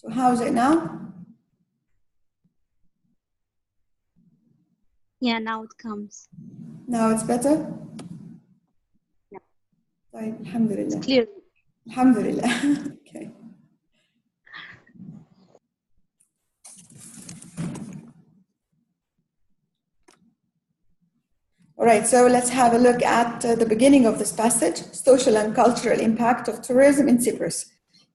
So how is it now? Yeah, now it comes. Now it's better? Yeah. Right, alhamdulillah. It's clear. Alhamdulillah. Okay. All right, so let's have a look at the beginning of this passage, social and cultural impact of tourism in Cyprus.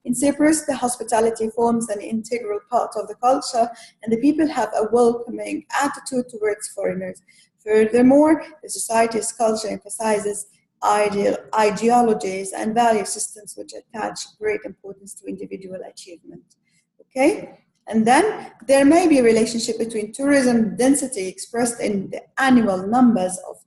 In Cyprus, the hospitality forms an integral part of the culture, and the people have a welcoming attitude towards foreigners. Furthermore, the society's culture emphasizes ideologies and value systems which attach great importance to individual achievement. Okay? And then there may be a relationship between tourism density expressed in the annual numbers of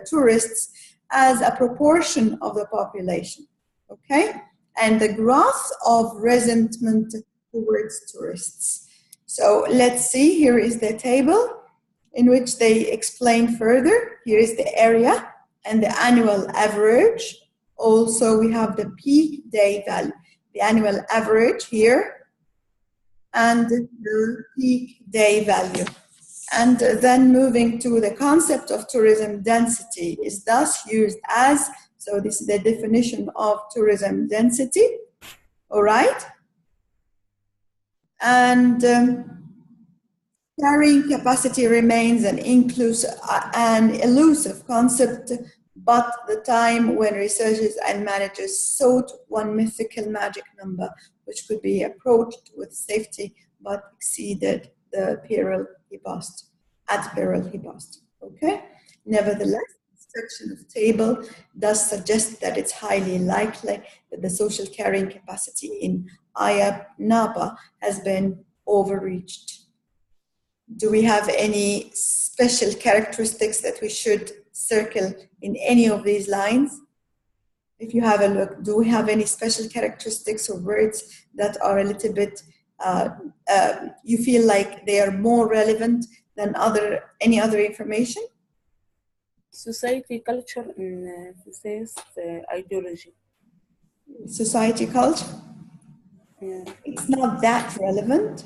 tourists as a proportion of the population, okay? And the growth of resentment towards tourists. So let's see, here is the table in which they explain further. Here is the area and the annual average. Also, we have the peak day value, the annual average here, and the peak day value. And then moving to the concept of tourism density is thus used as, so this is the definition of tourism density, all right? And carrying capacity remains an elusive concept, but the time when researchers and managers sought one mythical magic number, which could be approached with safety, but exceeded the peril he passed, at peril he passed, okay? Nevertheless, this section of table does suggest that it's highly likely that the social carrying capacity in Ayia Napa has been overreached. Do we have any special characteristics that we should circle in any of these lines? If you have a look, do we have any special characteristics or words that are a little bit, you feel like they are more relevant than any other information? Society, culture, and ideology. Society, culture? Yeah. It's not that relevant.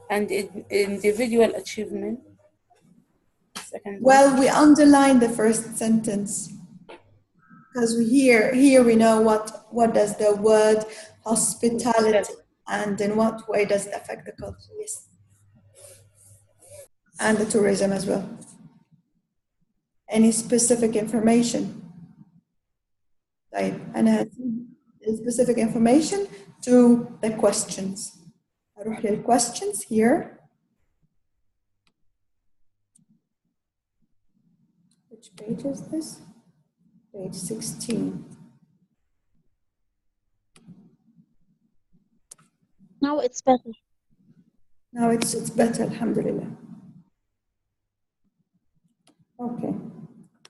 And individual achievement. Well, we underline the first sentence because here we know what does the word hospitality and in what way does it affect the culture, yes, and the tourism as well. Any specific information? Right, and specific information to the questions. أروح للquestions here. Which page is this? Page 16. Now it's better. Now it's better, alhamdulillah. Okay.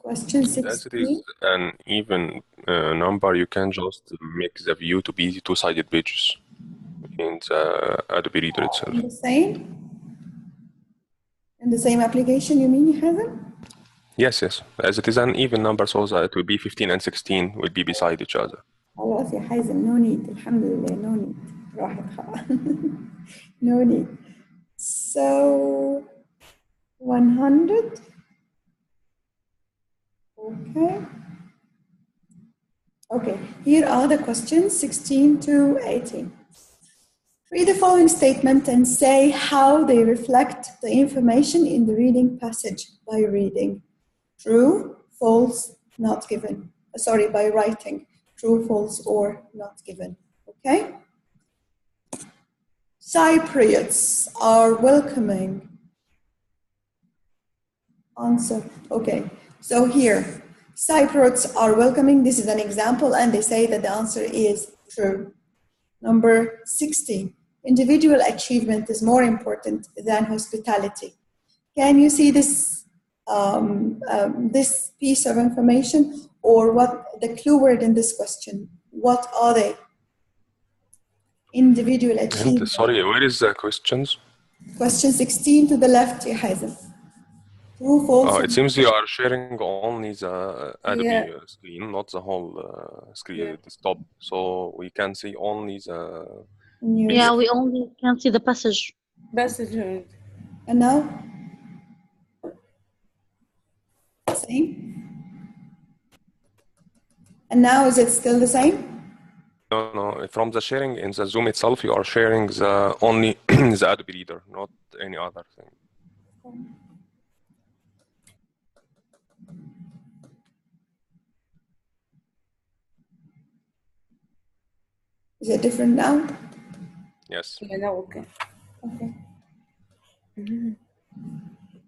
Question 16. As it is an even number, you can just make the view to be two-sided pages in the Adobe Reader itself. In the same application, you mean, Hazem? Yes, yes. As it is an even number, so that it will be 15 and 16 will be beside each other. خلاص يا حازم, no need. Alhamdulillah, no need. No need. So 100. Okay. Okay, here are the questions 16 to 18. Read the following statement and say how they reflect the information in the reading passage by reading. True, false, not given. Sorry, by writing. True, false, or not given. Okay? Cypriots are welcoming. Answer. Okay, so here, Cypriots are welcoming. This is an example, and they say that the answer is true. Number 16. Individual achievement is more important than hospitality. Can you see this this piece of information, or what the clue word in this question? What are they? Individual achievement. And, sorry, where is the questions? Question 16 to the left, ya Hazem. True, false. It seems you are sharing only the Adobe screen, not the whole screen desktop. So we can see only the News. Yeah, we only can see the passage. Passage. And now? Same? And now is it still the same? No. From the sharing in the Zoom itself, you are sharing the only the Adobe Reader, not any other thing. Is it different now? Yes. Yeah, now okay. Okay.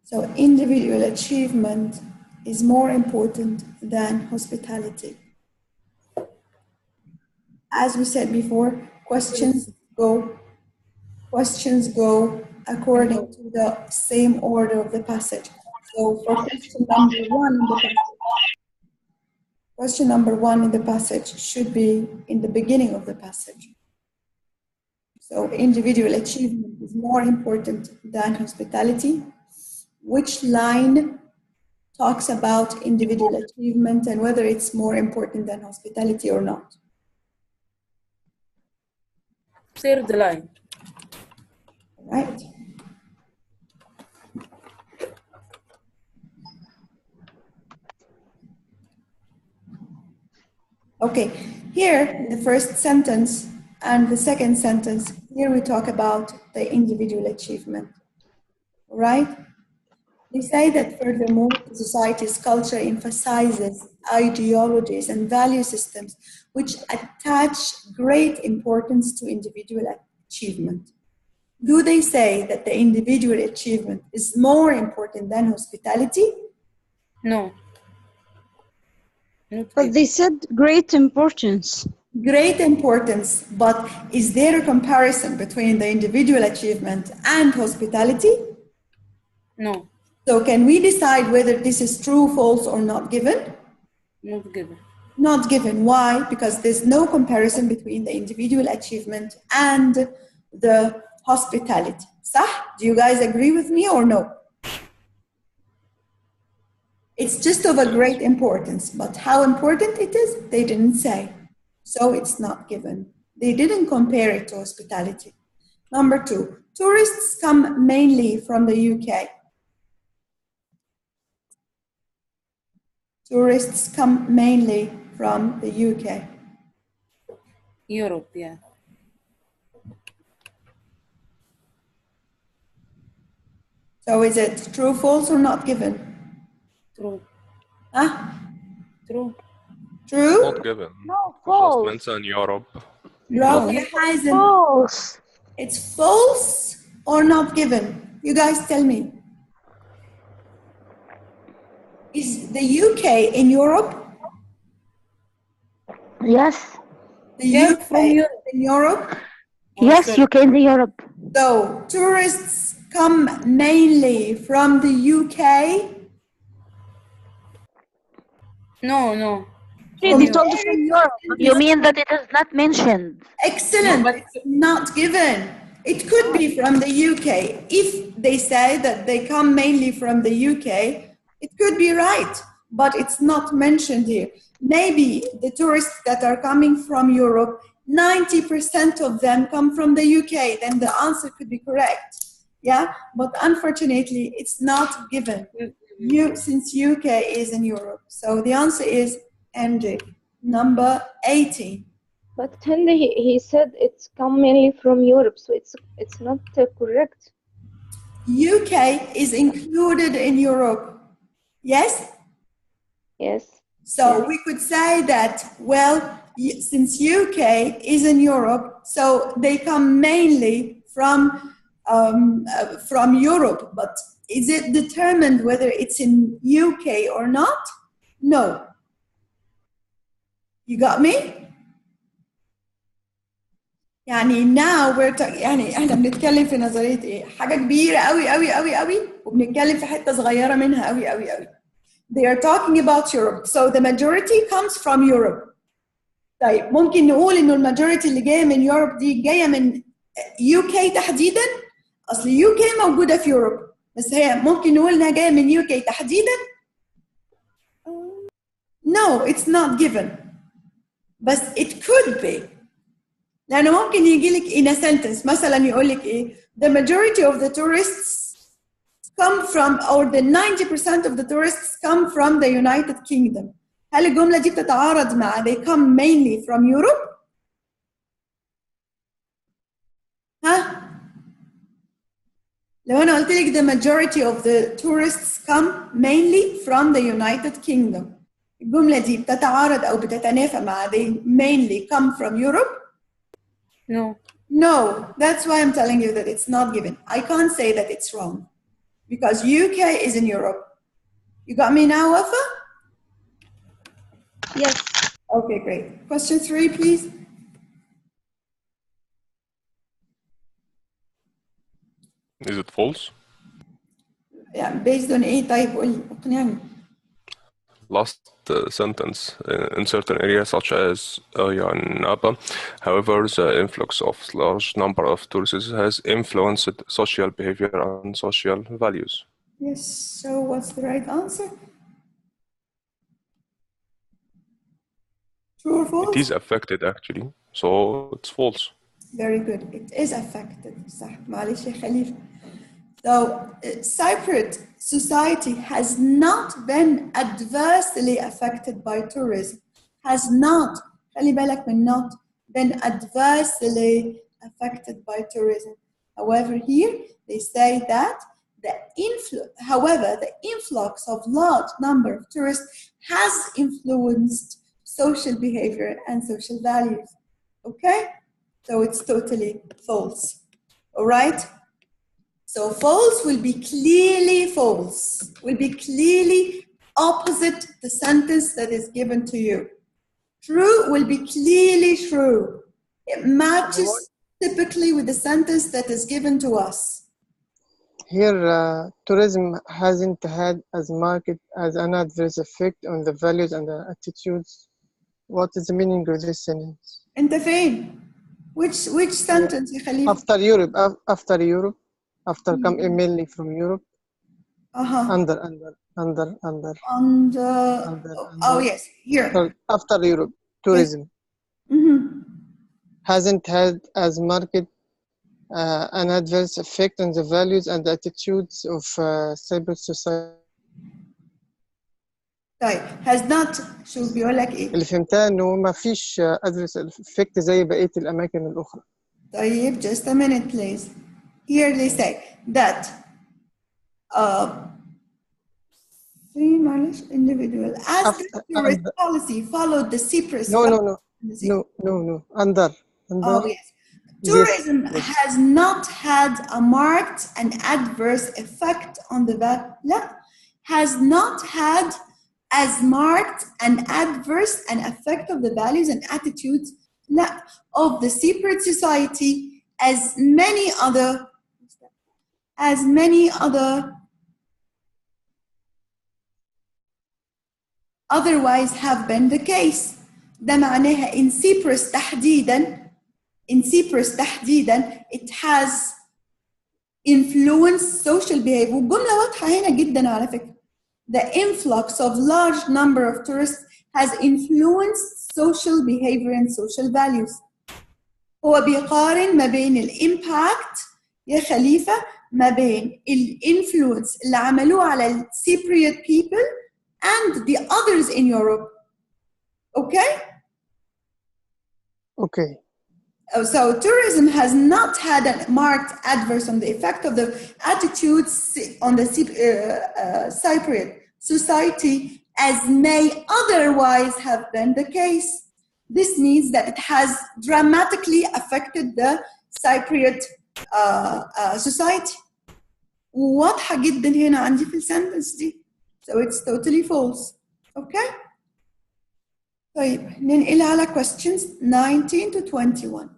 So individual achievement is more important than hospitality. As we said before, questions go according to the same order of the passage. So for question number one in the passage should be in the beginning of the passage. So individual achievement is more important than hospitality. Which line talks about individual achievement and whether it's more important than hospitality or not? Third line. Right. Okay, here the first sentence and the second sentence, here we talk about the individual achievement, right? We say that furthermore, society's culture emphasizes ideologies and value systems which attach great importance to individual achievement. Do they say that the individual achievement is more important than hospitality? No. But they said great importance. Great importance, but is there a comparison between the individual achievement and hospitality? No. So can we decide whether this is true, false, or not given? Not given. Not given. Why? Because there's no comparison between the individual achievement and the hospitality. صح? Do you guys agree with me or no? It's just of a great importance, but how important it is, they didn't say. So it's not given. They didn't compare it to hospitality. Number two, tourists come mainly from the UK. Tourists come mainly from the UK. Europe, yeah. So is it true, false, or not given? True. Huh? True. True? Not given. No, Just false. mention Europe. Bravo, ya Hazen. False. It's false or not given? You guys tell me. Is the UK in Europe? Yes. The Yeah, UK from Europe. in Europe? Yes, sorry. UK in Europe. So tourists come mainly from the UK. No. They told us from Europe. You mean that it is not mentioned? Excellent. No, but- It's not given. It could be from the UK. If they say that they come mainly from the UK, it could be right, but it's not mentioned here. Maybe the tourists that are coming from Europe, 90% of them come from the UK, then the answer could be correct. Yeah, but unfortunately, it's not given. Since UK is in Europe. So the answer is NG, number 18. But Henry, he said it's come mainly from Europe, so it's not correct. UK is included in Europe. Yes? Yes. So we could say that, well, since UK is in Europe, so they come mainly from Europe. But is it determined whether it's in UK or not? No. You got me? يعني now يعني احنا بنتكلم في نظريه ايه؟ حاجه كبيره قوي قوي قوي قوي وبنتكلم في حته صغيره منها قوي قوي قوي. They are talking about Europe. So the majority comes from Europe. طيب ممكن نقول انه الماجوريتي اللي جايه من Europe دي جايه من UK تحديدا. اصل UK موجوده في Europe بس هي ممكن نقول انها جايه من UK تحديدا. No, it's not given. But it could be. لأنه ممكن يجي لك in a sentence مثلا يقول لك إيه the majority of the tourists come from or the 90% of the tourists come from the United Kingdom. هل الجملة دي بتتعارض مع they come mainly from Europe؟ ها؟ لو أنا قلت لك the majority of the tourists come mainly from the United Kingdom. الجملة دي بتتعارض أو بتتنافى مع they mainly come from Europe؟ No. No, that's why I'm telling you that it's not given. I can't say that it's wrong because UK is in Europe. You got me now, Wafa? Yes. Okay, great. Question 3, please. Is it false? Yeah, based on A type اقنعني. Last sentence in certain areas such as Napa. However, the influx of large number of tourists has influenced social behavior and social values. Yes, so what's the right answer? True or false? It is affected actually, so it's false. Very good. It is affected. صح. معلش يا خليفة. So, Cypriot society has not been adversely affected by tourism. Has not, خلي بالك من not, been adversely affected by tourism. However, here they say that the influx of large number of tourists has influenced social behavior and social values. Okay? So it's totally false. All right? So false will be clearly false, will be clearly opposite the sentence that is given to you. True will be clearly true. It matches typically with the sentence that is given to us. Here, tourism hasn't had as marked as an adverse effect on the values and the attitudes. What is the meaning of this sentence? أنت فين? Which sentence يا خليفة? After Europe, after come mainly from Europe. Under. Oh yes, here. After Europe, tourism Yes. hasn't had as marked an adverse effect on the values and the attitudes of civil society. طيب has not شو بيقول لك إيه؟ اللي فهمتها إنه ما فيش adverse effect زي بقية الأماكن الأخرى. طيب just a minute please. Here they say that individual as the tourist policy followed the Cyprus. No. Under. Oh yes. Tourism has not had a marked and adverse effect on the has not had as marked an adverse an effect of the values and attitudes of the Cypriot society as many otherwise have been the case. ده معناها in Cyprus تحديدا it has influenced social behavior. والجملة واضحة هنا جدا على فكرة. The influx of large number of tourists has influenced social behavior and social values. هو بيقارن ما بين الامباكت يا خليفة ما بين الانفلونس اللي عملوه على ال Cypriot people and the others in Europe. Okay? Okay. So tourism has not had a marked adverse on the effect of the attitudes on the Cypriot society as may otherwise have been the case. This means that it has dramatically affected the Cypriot society. واضحة جدا هنا عندي في السنتنس دي. So it's totally false. Okay? طيب ننقل على questions 19 to 21.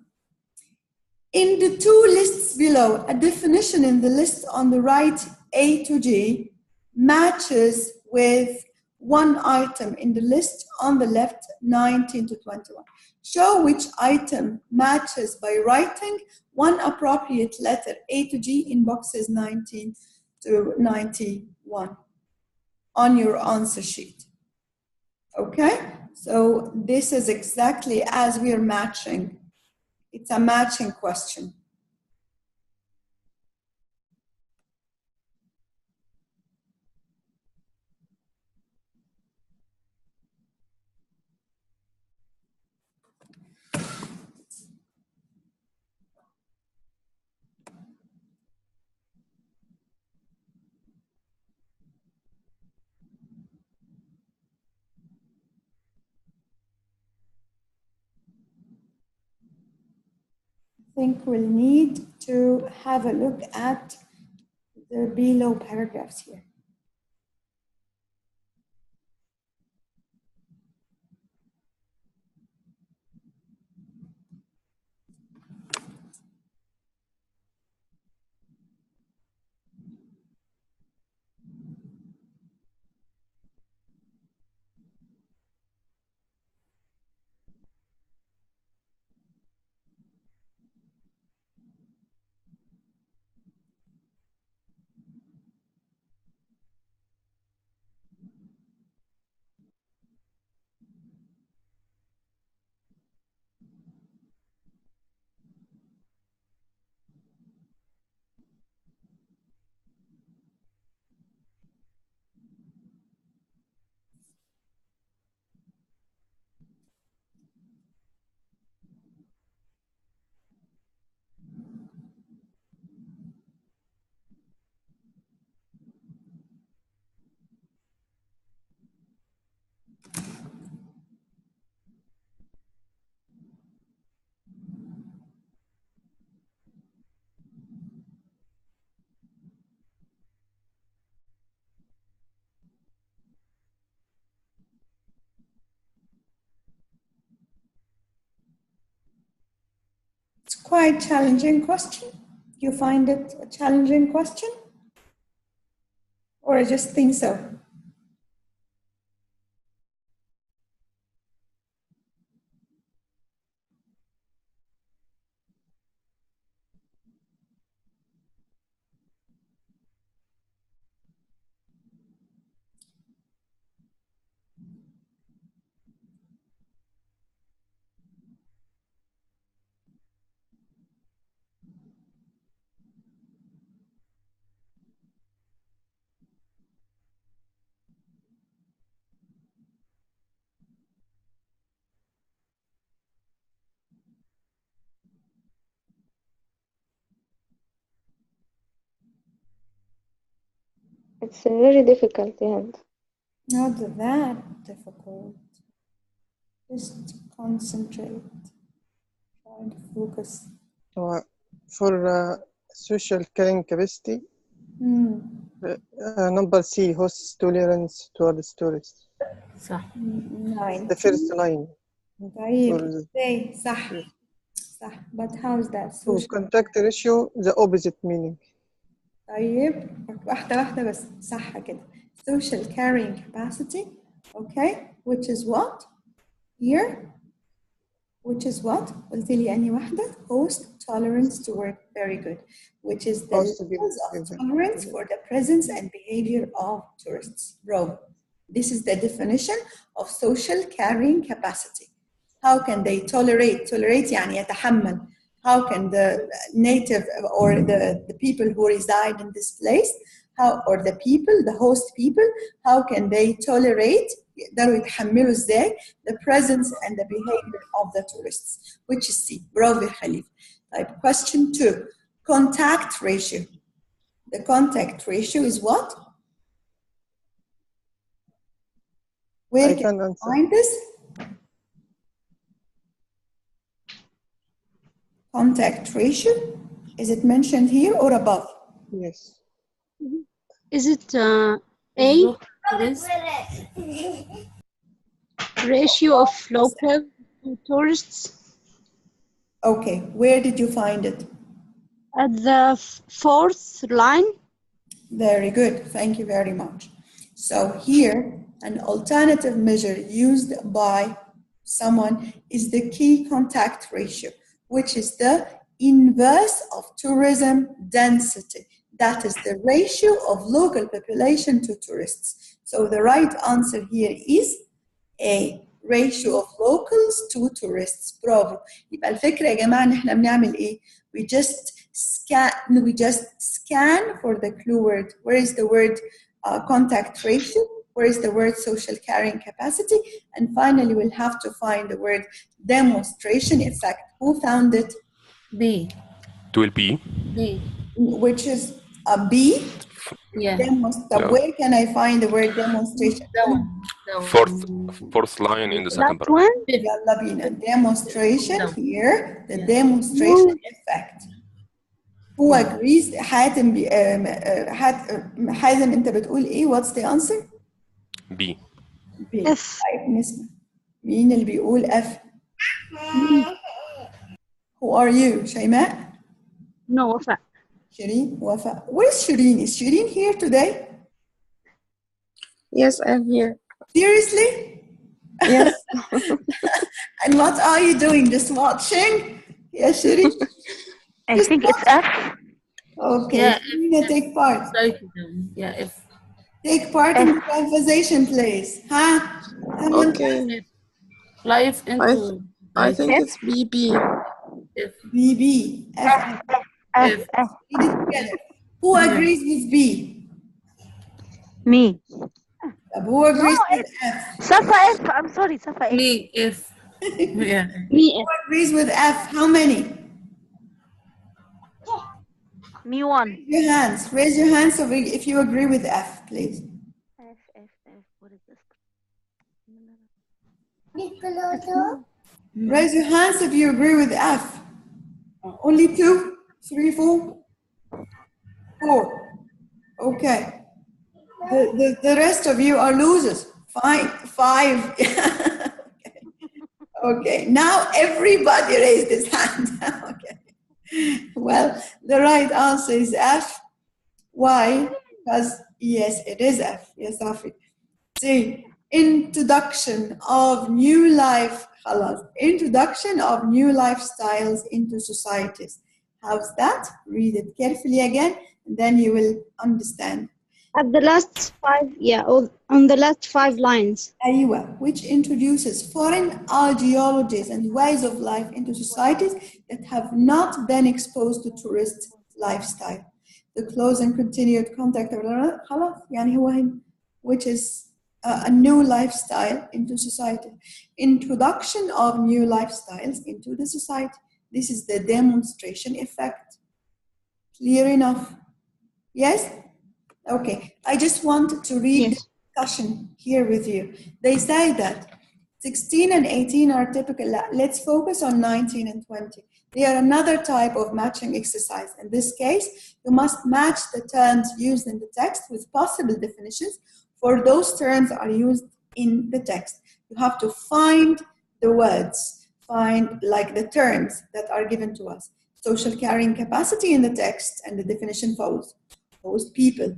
In the two lists below, a definition in the list on the right, A to G, matches with one item in the list on the left, 19 to 21. Show which item matches by writing one appropriate letter A to G in boxes 19 to 91 on your answer sheet. Okay? So this is exactly as we are matching It's a matching question. I think we'll need to have a look at the below paragraphs here. It's quite challenging question. You find it a challenging question? Or I just think so? It's very difficult, yeah. Not that difficult. Just concentrate. Try to focus. For social carrying capacity, number C, host tolerance towards tourists. صح. 9. The first line. طيب. For Okay, صح. صح. But how is that for social? contact ratio, the opposite meaning. طيب واحدة واحدة بس صح كده. Social carrying capacity, okay, which is what? Here, which is what? قلت لي أنهي واحدة؟ Host tolerance to work, very good. Which is the Host levels of people. tolerance for the presence and behavior of tourists. Bro, this is the definition of social carrying capacity. How can they tolerate? Tolerate يعني يتحمل. How can the native or the people who reside in this place, or the people, the host people, how can they tolerate, يقدروا يتحملوا ازاي the presence and the behavior of the tourists, which is C. برافو يا خليل. طيب, question 2, contact ratio. The contact ratio is what? Where I can can you answer. find this? Contact ratio, is it mentioned here or above? Yes. Is it A, ratio of local tourists? Okay, where did you find it? At the fourth line? Very good, thank you very much. So here, an alternative measure used by someone is the key contact ratio, which is the inverse of tourism density. That is the ratio of local population to tourists. So the right answer here is A, ratio of locals to tourists. برافو. يبقى الفكرة يا جماعة إن إحنا بنعمل إيه؟ We just scan for the clue word. Where is the word contact ratio? Where is the word social carrying capacity? And finally, we'll have to find the word demonstration effect. Who found it? B. It will be. B. Which is a B. Yeah. Yeah. Where can I find the word demonstration? Down. Fourth line in the second That paragraph. one? يلا بينا. Demonstration No. here. The Yeah. demonstration effect. Who agrees? حاتم حازم أنت بتقول إيه? What's the answer? B. B. F. طيب نسمع. مين اللي بيقول F؟ Who are you? شيماء؟ No, وفاء. شيرين؟ وفاء. Where's Shireen? Is Shireen here today? Yes, I'm here. Seriously? Yes. And what are you doing? Just watching? Yeah, Shireen? I think it's F. Okay. Yeah, Shireen, take part. Yeah, if. Take part in the conversation, please. Huh? Okay. Life into. I think it's BB. If. BB. F. F. F. Read it together. Who agrees with B? Me. Who agrees with F? Safa F. I'm sorry, Safa F. Me, if. Yeah. Me, Who agrees with F? How many? Me one. Raise your hands. Raise your hands if you agree with F, please. F. What is this? Raise your hands if you agree with F. Only 2, 3, 4, 4. Okay. The rest of you are losers. 5. Okay. Now everybody raised his hand. Okay. Well, the right answer is F. Why? Because yes, it is F. Yes, Afi. See, introduction of new life. Introduction of new lifestyles into societies. How's that? Read it carefully again, and then you will understand. at the last 5, yeah, on the last 5 lines. أيوة, which introduces foreign ideologies and ways of life into societies that have not been exposed to tourist lifestyle. The close and continued contact خلاص يعني هو هنا, which is a new lifestyle into society. Introduction of new lifestyles into the society. This is the demonstration effect. Clear enough? Yes? Okay, I just wanted to read the discussion here with you. They say that 16 and 18 are typical. Let's focus on 19 and 20. They are another type of matching exercise. In this case, you must match the terms used in the text with possible definitions for those terms are used in the text. You have to find the words, find like the terms that are given to us. Social carrying capacity in the text and the definition follows. Host people.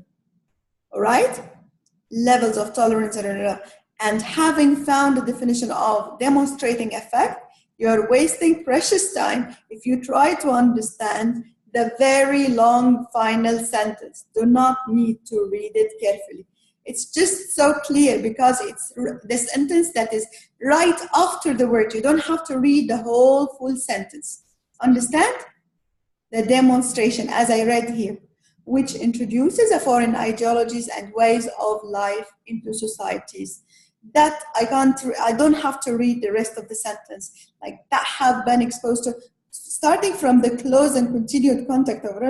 All right? Levels of tolerance, and having found the definition of demonstrating effect, you're wasting precious time if you try to understand the very long final sentence. Do not need to read it carefully. It's just so clear because it's the sentence that is right after the word. You don't have to read the whole full sentence. Understand? The demonstration, as I read here, which introduces a foreign ideologies and ways of life into societies. That I don't have to read the rest of the sentence, like that have been exposed to, starting from the close and continued contact of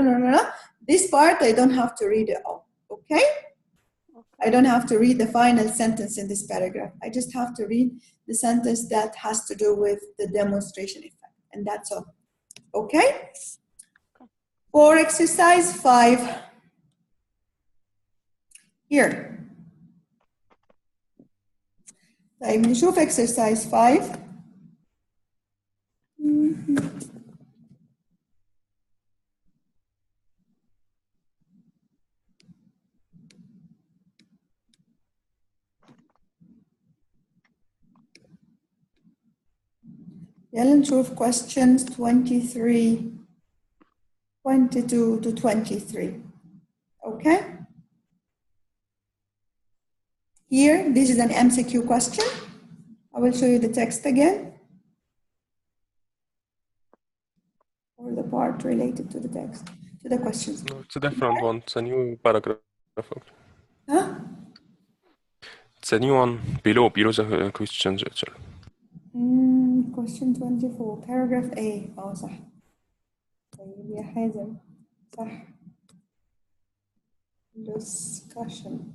this part, I don't have to read it all, okay? I don't have to read the final sentence in this paragraph. I just have to read the sentence that has to do with the demonstration effect, and that's all, okay? For exercise 5, here. طيب نشوف exercise 5. يلا نشوف questions 22 to 23. Okay? Here, this is an MCQ question. I will show you the text again, or the part related to the text, to the questions. No, it's a different one. It's a new paragraph. Huh? It's a new one below the questions actually. Question 24 paragraph A. صح. طيب يا حازم صح. Discussion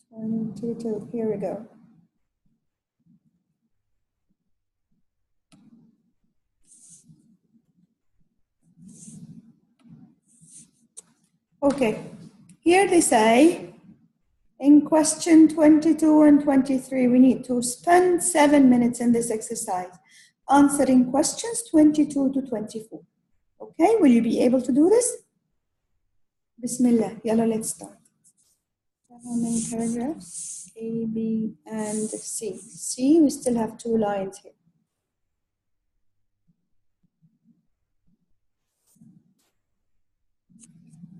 22. Here we go. Okay, here they say in question 22 and 23, we need to spend 7 minutes in this exercise answering questions 22 to 24. Okay, will you be able to do this? Bismillah, yalla, let's start. How many paragraphs? A, B, and C. C, we still have 2 lines here.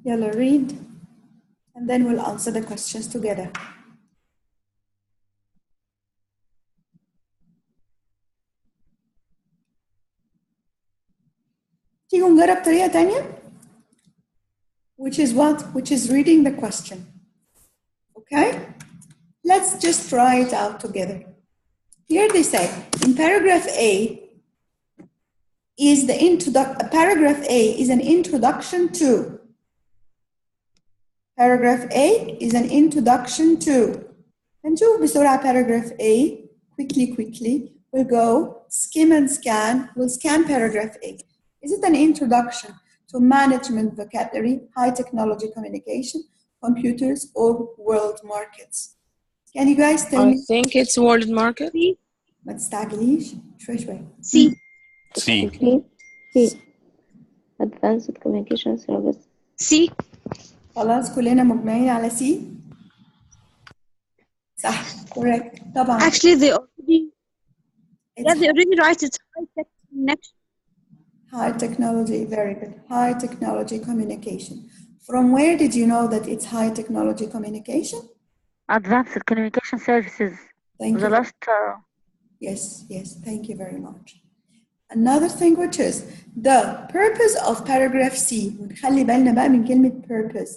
Yalla, read, and then we'll answer the questions together. تيجوا نجرب طريقة تانية؟ Which is what? Which is reading the question. Okay? Let's just try it out together. Here they say, in paragraph A, paragraph A is an introduction to. Paragraph A is an introduction to. هنشوف بسرعة paragraph A. Quickly. We'll go skim and scan. We'll scan paragraph A. Is it an introduction to management vocabulary, high technology communication, computers, or world markets? Can you guys tell me? I think it's world market. ما تستعجليش شوي. C. C. C. Advanced Communication Service. C. خلاص كلنا مجمعين على C. صح correct طبعا. Actually, they already write it high tech connection. High technology, very good. High technology communication. From where did you know that it's high technology communication? Advanced Communication Services. Thank The you. last. Yes, thank you very much. Another thing which is the purpose of paragraph C. ونخلي بالنا بقى من كلمة purpose.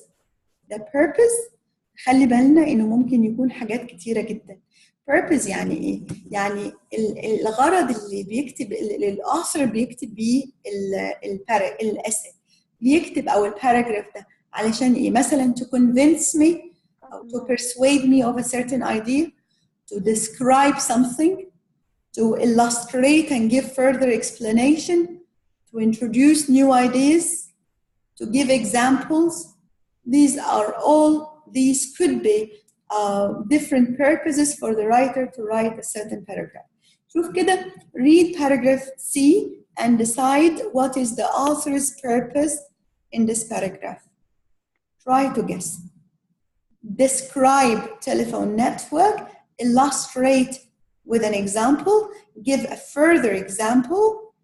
The purpose خلي بالنا إنه ممكن يكون حاجات كتيرة جدا. purpose يعني إيه؟ يعني الغرض اللي بيكتب الأوثر بيكتب بيه الأسئلة. بيكتب أو الباراجراف ده علشان إيه؟ مثلا to convince me أو to persuade me of a certain idea, to describe something, to illustrate and give further explanation, to introduce new ideas, to give examples. These could be different purposes for the writer to write a certain paragraph. شوف كده, read paragraph C and decide what is the author's purpose in this paragraph. Try to guess. Describe telephone network, illustrate with an example, give a further example,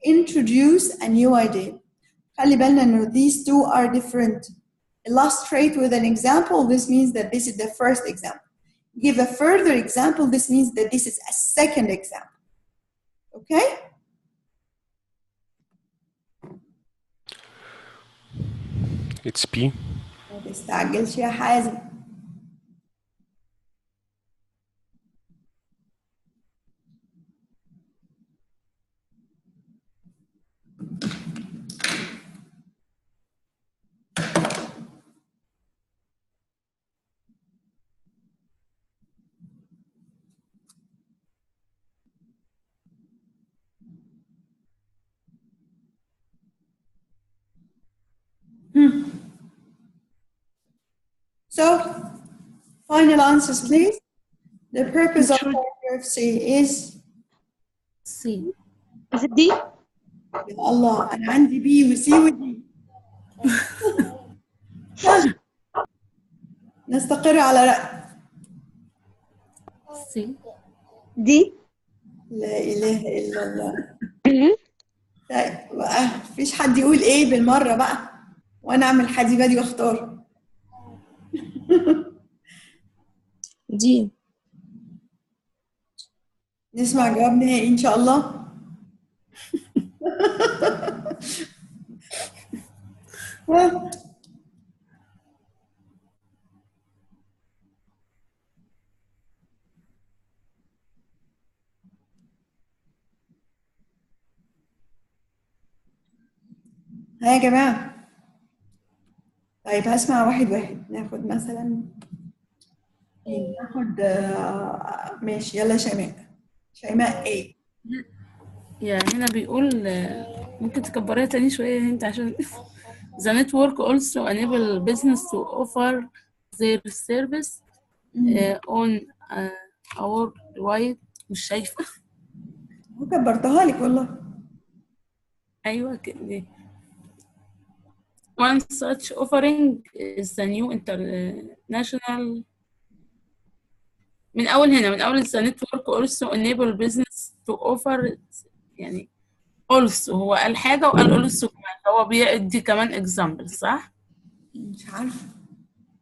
introduce a new idea. خلي بالنا إنه these two are different. Illustrate with an example, this means that this is the first example. Give a further example, this means that this is a second example. Okay? It's B. ما تستعجلش يا حازم. So, final answers, please. The purpose of paragraph C is. C. Is it D? يا الله أنا عندي B وC وD. نستقر على رأي. C. D. لا إله إلا الله. طيب بقى مفيش حد يقول إيه بالمرة بقى وأنا أعمل حدي بدي وأختار. D. نسمع جواب نهائي إن شاء الله. ها يا جماعة. طيب هسمع واحد واحد. ناخد مثلا ناخد ماشي، يلا شيماء. شيماء ايه؟ يعني هنا بيقول ممكن تكبريها تاني شوية انت عشان the network also enable business to offer their service on our wide. مش شايفة. كبرتها لك والله. أيوة كده. One such offering is the new international. من أول the network also enable business to offer يعني also هو قال حاجة وقال also كمان، هو بيدي كمان example صح؟ مش عارفة.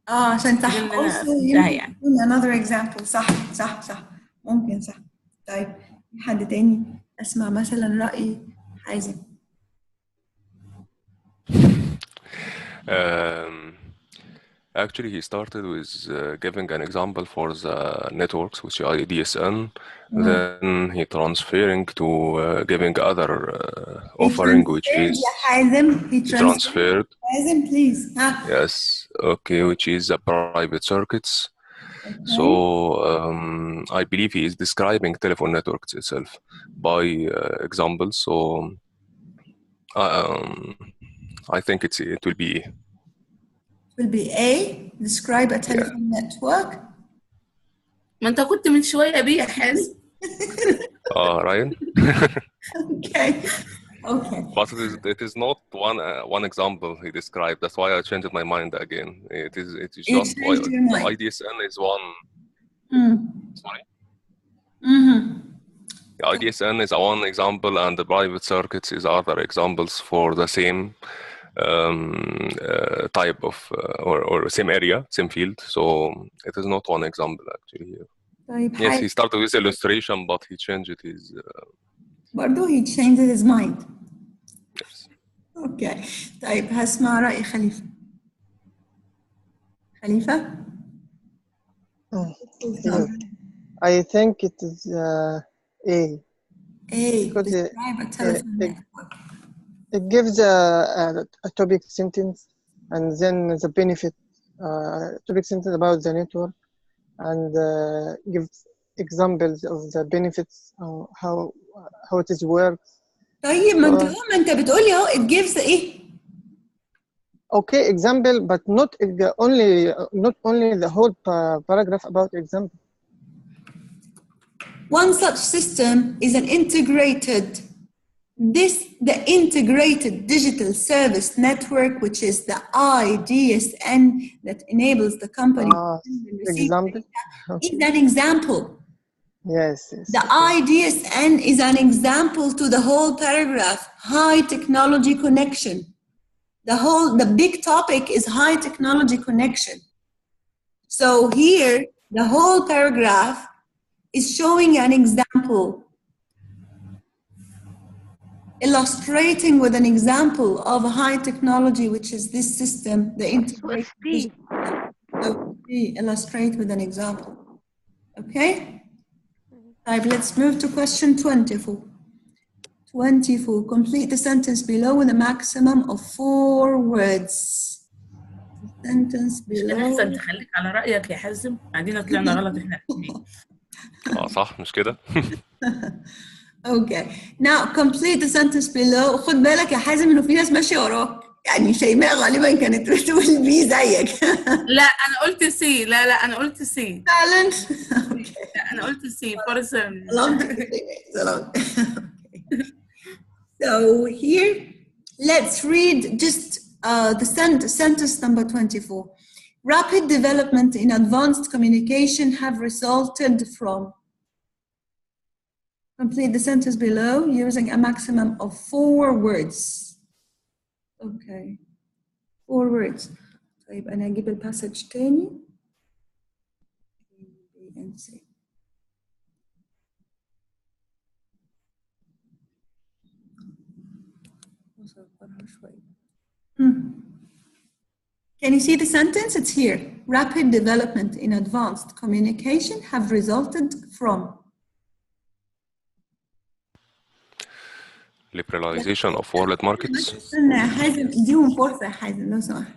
عشان صح. دي اللي أنا also فهمتها يمكن يعني. يكون another example. صح ممكن صح. طيب في حد تاني اسمع مثلا رأي حازم. Actually, he started with giving an example for the networks, which is IDSN. Then he transferring to giving other offering, which is يا حازم. he transferred. حازم please. Yes, okay, which is the private circuits. So I believe he is describing telephone networks itself by examples. So I think it will be will be A. Describe a telephone network. ما أنت كنت من شوية بيه يا حازم. Ryan. Okay. But it is not one example he described. That's why I changed my mind again. It is You just why changed your the mind. IDSN is one. Sorry. The IDSN is one example, and the private circuits is other examples for the same type of or same area, same field. So it is not one example actually here. طيب Yes, he started with illustration, but he changed his. برضه he changed his mind. Yes. Okay. طيب هسمع رأي خليفة. خليفة. Yes. I think it is A. Because Describe a telephone network. it gives a topic sentence and then the benefit topic sentence about the network and gives examples of the benefits how it is works. طيب ما انت بتقولي اهو it gives ايه؟ Okay, example, but not only the whole paragraph about example. One such system is the integrated digital service network, which is the IDSN that enables the company to receive example. data. Is an example. Yes. The IDSN is an example to the whole paragraph. High technology connection. The big topic is high technology connection. So here, the whole paragraph is showing an example, illustrating with an example of a high technology, which is this system, the integrated. So illustrate with an example. Okay? Right, let's move to question 24. 24. Complete the sentence below with a maximum of 4 words. Sentence below. أحسن تخليك على رأيك يا حازم، بعدين طلعنا غلط إحنا الاثنين. صح مش كده؟ Okay. Now complete the sentence below. خد بالك يا حازم إنه في ناس ماشية وراك. يعني شيماء غالبا كانت بتقول بي زيك. لا أنا قلت سي. لا أنا قلت سي. فعلا. لا أنا قلت سي. فرصة. So here, let's read just the sentence number 24. Rapid development in advanced communication have resulted from. Complete the sentence below using a maximum of 4 words. Okay, 4 words. طيب أنا هجيب الباسج تاني. Can you see the sentence? It's here. Rapid development in advanced communication have resulted from liberalization of world markets. استنى يا حازم اديهم فرصة يا حازم لو سمحت.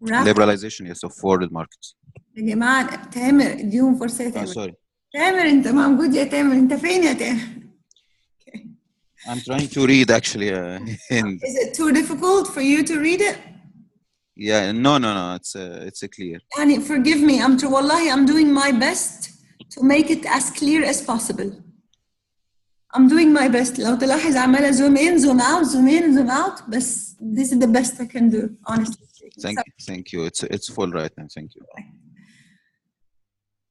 liberalization yes of world markets. يا جماعة تامر اديهم فرصة يا تامر. Sorry. تامر انت موجود يا تامر، انت فين يا تامر؟ I'm trying to read actually. Is it too difficult for you to read it? Yeah, no, it's clear. يعني forgive me, والله I'm doing my best to make it as clear as possible. I'm doing my best. لو تلاحظ عمالة zoom in, zoom out, zoom in, zoom out. بس this is the best I can do, honestly. Thank you. It's full right now. Thank you.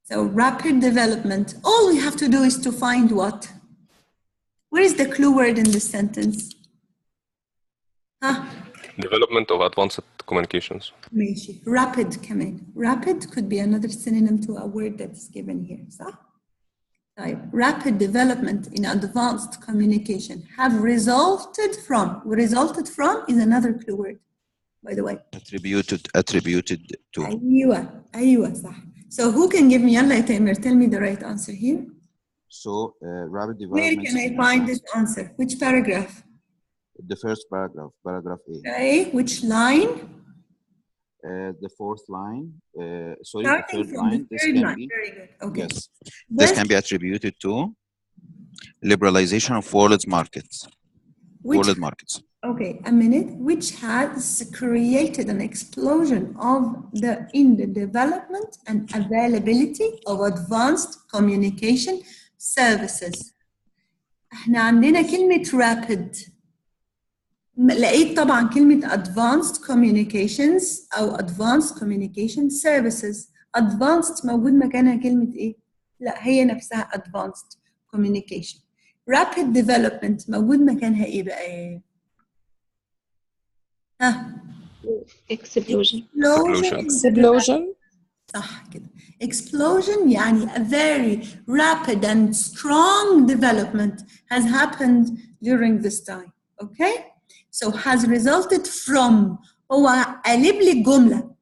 So rapid development. All we have to do is to find what? Where is the clue word in this sentence? Huh? Development of advanced communications. ماشي. Rapid كمان. Rapid could be another synonym to a word that's given here. صح? طيب. Rapid development in advanced communication have resulted from. Resulted from is another clue word, by the way. Attributed to. أيوة صح. So who can give me, يلا يا تامر, tell me the right answer here. So rapid development. Where can I find this answer? Which paragraph? The first paragraph, paragraph A. Okay, which line? The fourth line. Sorry, Starting the third from line. the third line. Very good. Okay. Yes. This can be attributed to liberalization of world markets. World markets. Okay, a minute. Which has created an explosion in the development and availability of advanced communication services. احنا عندنا كلمة rapid. لقيت طبعا كلمة advanced communications أو advanced communication services. advanced موجود مكانها كلمة إيه؟ لا هي نفسها advanced communication. rapid development موجود مكانها إيه بقى؟ ها؟ explosion. صح كده. explosion يعني a very rapid and strong development has happened during this time. Okay? So has resulted from. هو قلب لي الجملة.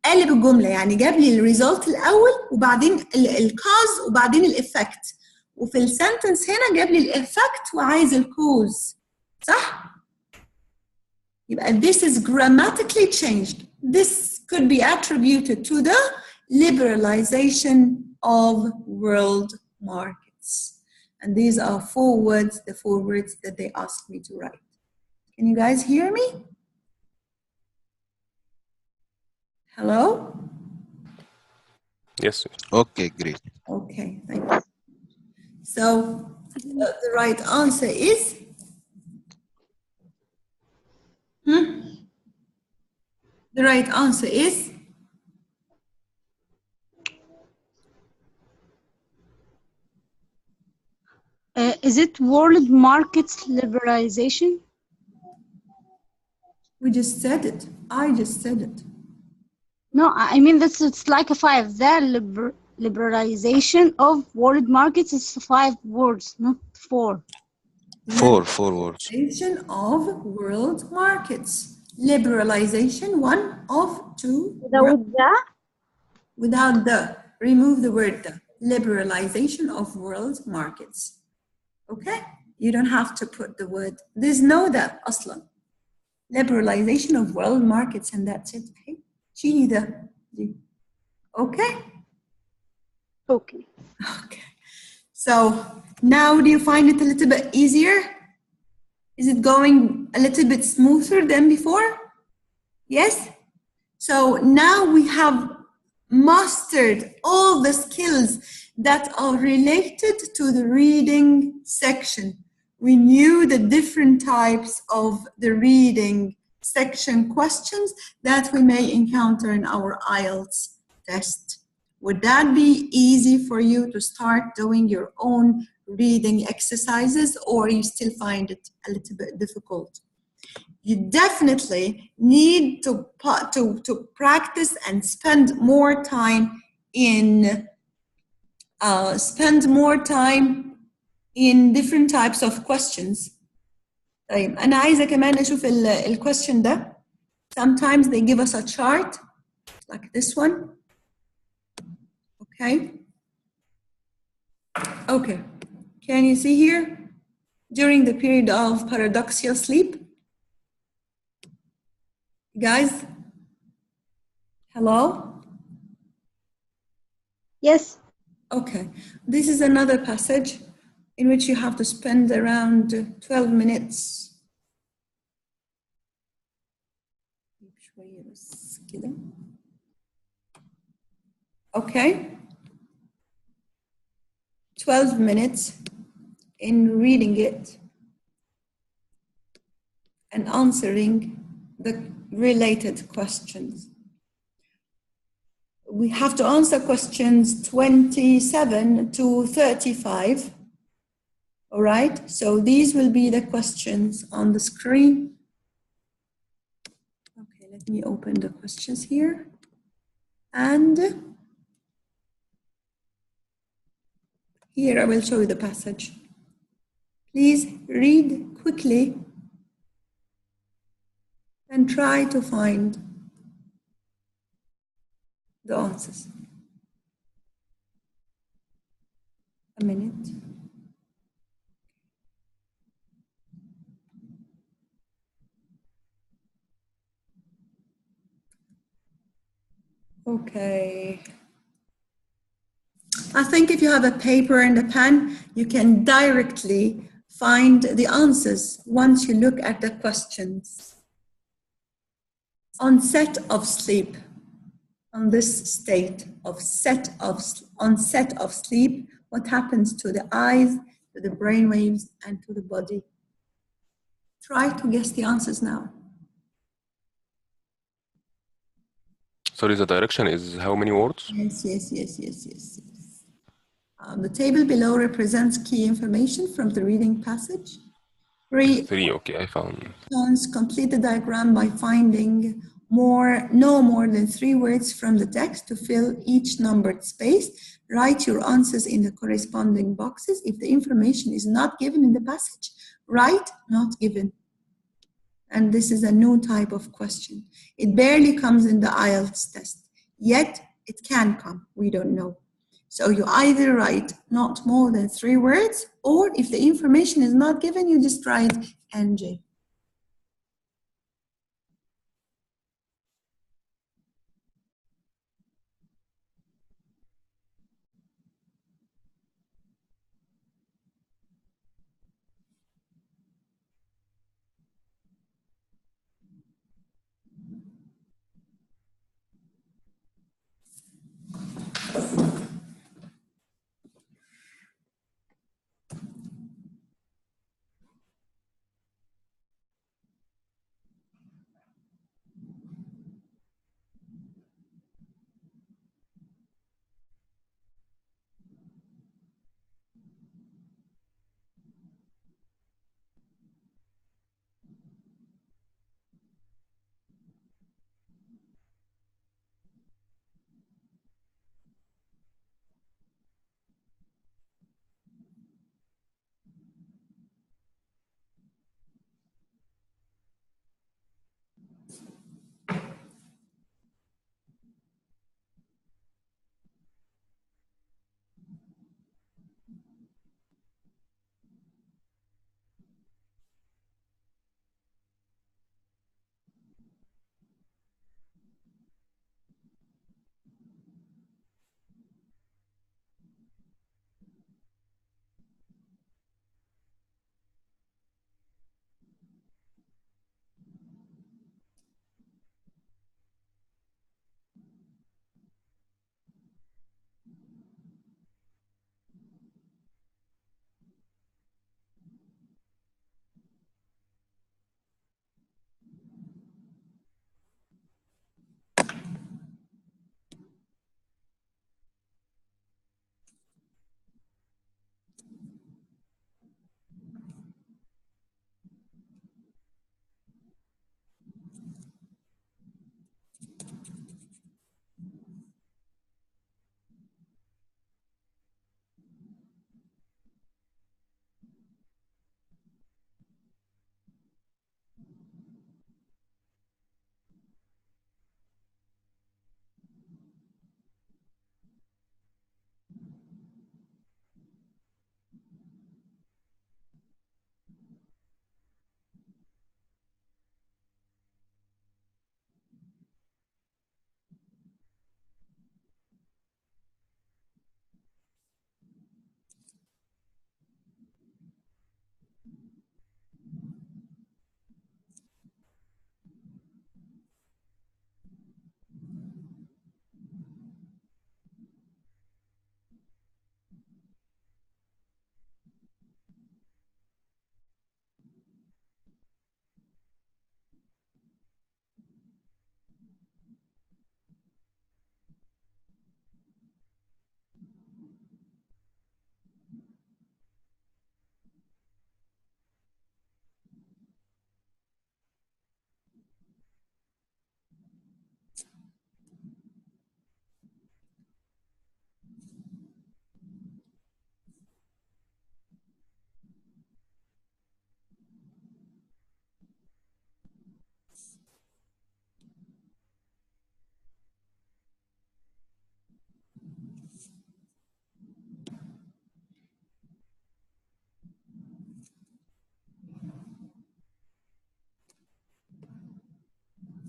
قلب الجملة يعني جاب لي الريزلت الأول وبعدين الكاز وبعدين الإفكت. وفي السنتنس هنا جاب لي الإفكت وعايز الكوز. صح؟ يبقى this is grammatically changed. This could be attributed to the liberalization of world markets. And these are the four words that they asked me to write. Can you guys hear me? Hello? Yes. Okay, great. Okay, thank you. So the right answer is the right answer is is it world markets liberalization? we just said it. I just said it. No, I mean it's like a 5. The liberalization of world markets is 5 words, not 4. 4 words. Liberalization of world markets. Liberalization, 1 of 2. Without the? Without the. Remove the word the. Liberalization of world markets. Okay? You don't have to put the word. There's no that أصلا. Liberalization of world markets and that's it. Okay? شيلي ده. Okay? Okay. Okay. So now do you find it a little bit easier? Is it going a little bit smoother than before? Yes? So now we have mastered all the skills that are related to the reading section. We knew the different types of the reading section questions that we may encounter in our IELTS test. Would that be easy for you to start doing your own reading exercises, or you still find it a little bit difficult? You definitely need to practice and spend more time in different types of questions. طيب أنا عايزة كمان أشوف ال question ده. Sometimes they give us a chart like this one. Okay. Okay. Can you see here? During the period of paradoxical sleep. Guys? Hello? Yes. Okay. This is another passage in which you have to spend around 12 minutes. Okay. 12 minutes in reading it and answering the related questions. We have to answer questions 27 to 35. All right, so these will be the questions on the screen. Okay, let me open the questions here. And here I will show you the passage. Please read quickly and try to find the answers. A minute. Okay. I think if you have a paper and a pen, you can directly find the answers once you look at the questions. Onset of sleep, on this state of onset of sleep, what happens to the eyes, to the brain waves, and to the body? Try to guess the answers now. Sorry, the direction is how many words? Yes. The table below represents key information from the reading passage. Three, okay, I found. Complete the diagram by finding no more than 3 words from the text to fill each numbered space. Write your answers in the corresponding boxes. If the information is not given in the passage, write not given. And this is a new type of question. It barely comes in the IELTS test, yet it can come, we don't know. So you either write not more than 3 words, or if the information is not given, you just write NJ.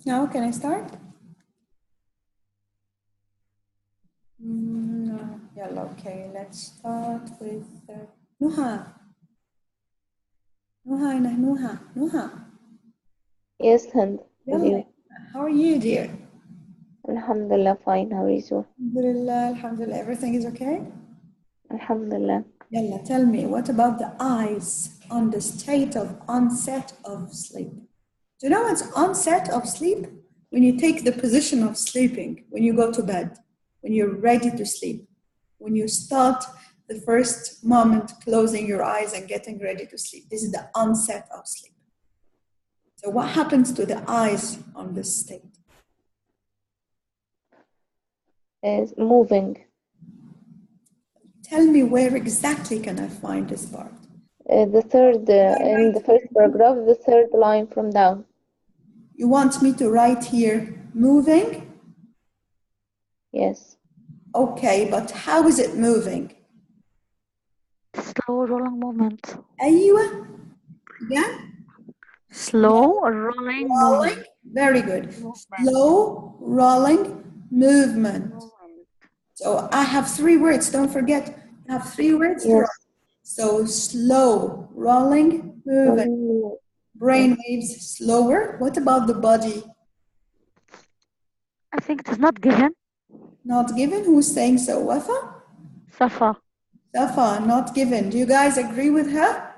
Now, can I start? Yalla, okay, let's start with Nuha. Nuha. Yes, Hind. With Yalla. you. How are you, dear? Alhamdulillah, fine. How are you? Alhamdulillah, everything is okay? Alhamdulillah. Yalla, tell me, what about the eyes on the state of onset of sleep? Do you know what's onset of sleep? When you take the position of sleeping, when you go to bed, when you're ready to sleep, when you start the first moment closing your eyes and getting ready to sleep. This is the onset of sleep. So what happens to the eyes on this state? Is moving. Tell me where exactly can I find this part? The third, in the first paragraph, the third line from down. You want me to write here moving? Yes. Okay, but how is it moving? Slow rolling movement. أيوة. Again? Slow rolling movement. Very good. Slow rolling movement. So I have 3 words. Don't forget, I have 3 words. Yes. So slow rolling movement. Brain waves slower. What about the body? I think it is not given. Not given. Who's saying so? Wafa? Safa. Safa, not given. Do you guys agree with her?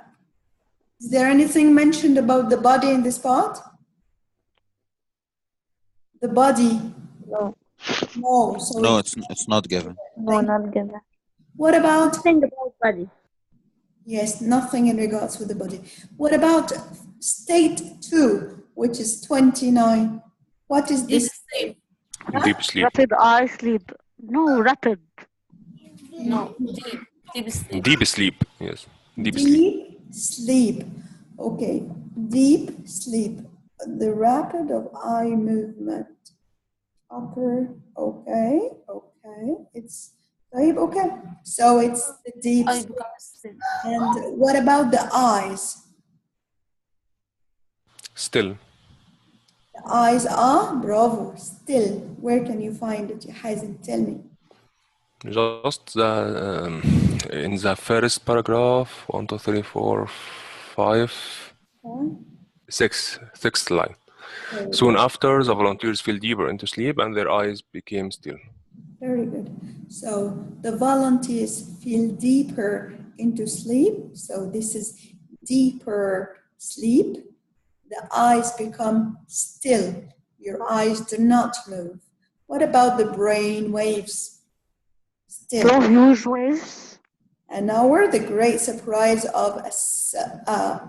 Is there anything mentioned about the body in this part? The body? No. No. So No, it's not given. No, not given. what about? Think about body. Yes, nothing in regards with the body. What about state 2, which is 29? What is this? Deep sleep. Rapid eye sleep. No, rapid. No, deep sleep. Deep sleep. Yes. Deep sleep. Deep sleep. Okay, deep sleep. The rapid of eye movement. Upper, okay. It's okay. So it's the deep I sleep. become sleep. And what about the eyes? Still. The eyes are, bravo, still. Where can you find it? Hazin, tell me. Just in the first paragraph, 1, 2, 3, 4, 5, 6th line. Soon after, the volunteers fell deeper into sleep and their eyes became still. Very good. So the volunteers feel deeper into sleep. So this is deeper sleep. The eyes become still. Your eyes do not move. What about the brain waves? Still. Slow huge waves. And now we're the great surprise of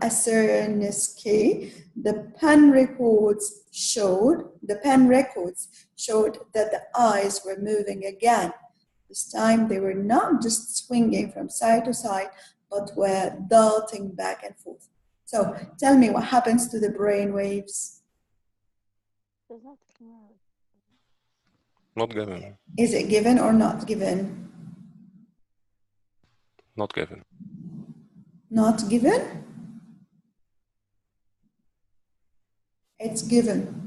Acernisky. The pen records showed that the eyes were moving again. This time they were not just swinging from side to side, but were darting back and forth. So tell me what happens to the brain waves. Not given. Is it given or not given? Not given. Not given? It's given.